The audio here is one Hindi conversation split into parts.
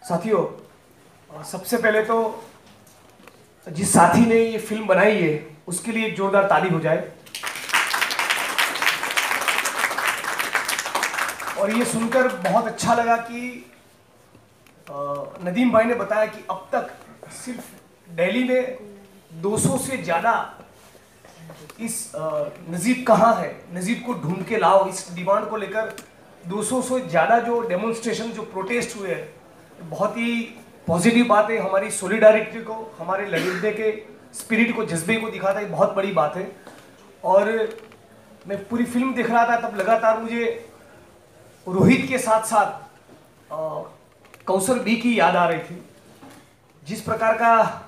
साथियों, सबसे पहले तो जिस साथी ने ये फिल्म बनाई है उसके लिए एक जोरदार ताली हो जाए। और ये सुनकर बहुत अच्छा लगा कि नदीम भाई ने बताया कि अब तक सिर्फ दिल्ली में 200 से ज़्यादा इस नजीब कहाँ है, नजीब को ढूंढ के लाओ, इस डिमांड को लेकर 200 से ज़्यादा जो डेमोन्स्ट्रेशन, जो प्रोटेस्ट हुए हैं, बहुत ही पॉजिटिव बात है। हमारी सॉलिडारिटी को, हमारे लड़ने के स्पिरिट को, जज्बे को दिखाता है, बहुत बड़ी बात है। और मैं पूरी फिल्म देख रहा था तब लगातार मुझे रोहित के साथ साथ कौसर बी की याद आ रही थी। जिस प्रकार का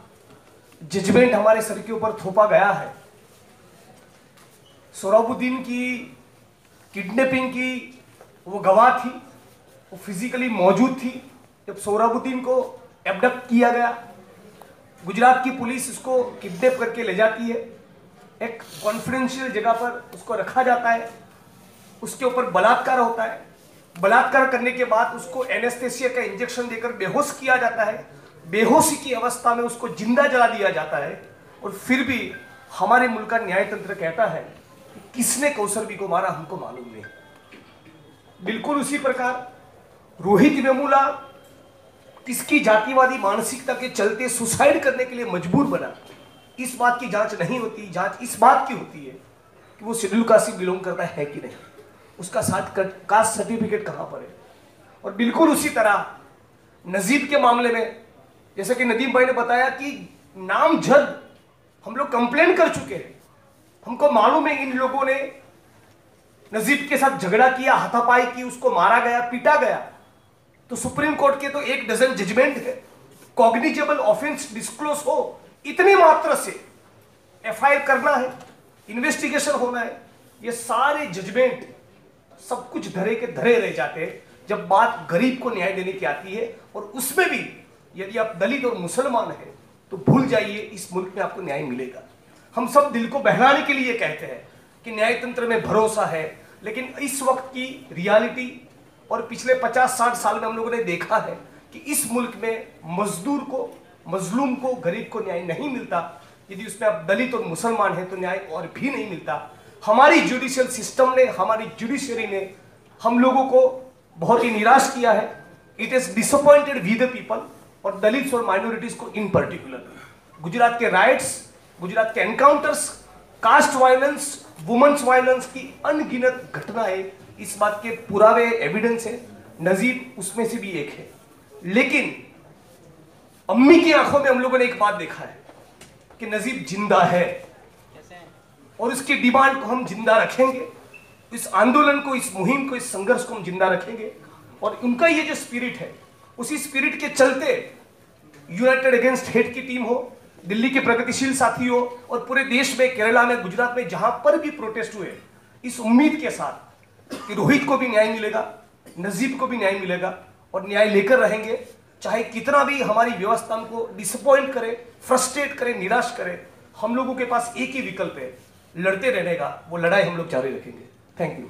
जजमेंट हमारे सर के ऊपर थोपा गया है, सोहराबुद्दीन की किडनैपिंग की वो गवाह थी, वो फिजिकली मौजूद थी जब सोहराबुद्दीन को एब्डक्ट किया गया। गुजरात की पुलिस उसको किडनैप करके ले जाती है, एक कॉन्फिडेंशियल जगह पर उसको रखा जाता है, उसके ऊपर बलात्कार होता है। बलात्कार करने के बाद उसको एनेस्थेसिया का इंजेक्शन देकर बेहोश किया जाता है। बेहोशी की अवस्था में उसको जिंदा जला दिया जाता है। और फिर भी हमारे मुल्क का न्याय तंत्र कहता है कि किसने कौसर बी को मारा हमको मालूम नहीं। बिल्कुल उसी प्रकार रोहित वेमुला किसकी जातिवादी मानसिकता के चलते सुसाइड करने के लिए मजबूर बना, इस बात की जांच नहीं होती। जांच इस बात की होती है कि वो शेड्यूल कास्ट से बिलोंग करता है कि नहीं, उसका कास्ट सर्टिफिकेट कहां पर है। और बिल्कुल उसी तरह नजीब के मामले में, जैसे कि नदीम भाई ने बताया कि नामजद हम लोग कंप्लेन कर चुके हैं, हमको मालूम है इन लोगों ने नजीब के साथ झगड़ा किया, हाथापाई की, उसको मारा गया, पीटा गया। तो सुप्रीम कोर्ट के तो 1 डजन जजमेंट है। कॉग्निजेबल ऑफेंस डिस्क्लोज हो, इतनी मात्रा से एफआईआर करना है, इन्वेस्टिगेशन होना है, ये सारे जजमेंट सब कुछ धरे के धरे रह जाते हैं जब बात गरीब को न्याय देने की आती है। और उसमें भी यदि आप दलित और मुसलमान हैं तो भूल जाइए, इस मुल्क में आपको न्याय मिलेगा। हम सब दिल को बहलाने के लिए कहते हैं कि न्याय तंत्र में भरोसा है, लेकिन इस वक्त की रियलिटी और पिछले 50-60 साल में हम लोगों ने देखा है कि इस मुल्क में मजदूर को, मजलूम को, गरीब को न्याय नहीं मिलता। यदि उसमें आप दलित और मुसलमान हैं तो न्याय और भी नहीं मिलता। हमारी जुडिशियल सिस्टम ने, हमारी जुडिशरी ने हम लोगों को बहुत ही निराश किया है। It is disappointed we the people, और दलित्स और माइनॉरिटीज को इन पर्टिकुलर। गुजरात के राइट्स, गुजरात के encounters, caste violence, women's violence की अनगिनत घटनाएं, इस बात के पुरावे, एविडेंस है। नजीब उसमें से भी एक है। लेकिन अम्मी की आंखों में हम लोगों ने एक बात देखा है कि नजीब जिंदा है, और उसकी डिमांड को हम जिंदा रखेंगे। इस आंदोलन को, इस मुहिम को, इस संघर्ष को हम जिंदा रखेंगे। और उनका ये जो स्पिरिट है, उसी स्पिरिट के चलते यूनाइटेड अगेंस्ट हेट की टीम हो, दिल्ली के प्रगतिशील साथी हो, और पूरे देश में, केरला में, गुजरात में जहां पर भी प्रोटेस्ट हुए, इस उम्मीद के साथ कि रोहित को भी न्याय मिलेगा, नजीब को भी न्याय मिलेगा, और न्याय लेकर रहेंगे। चाहे कितना भी हमारी व्यवस्था को डिसअपॉइंट करे, फ्रस्ट्रेट करे, निराश करे, हम लोगों के पास एक ही विकल्प है, लड़ते रहने का। वो लड़ाई हम लोग जारी रखेंगे। Thank you.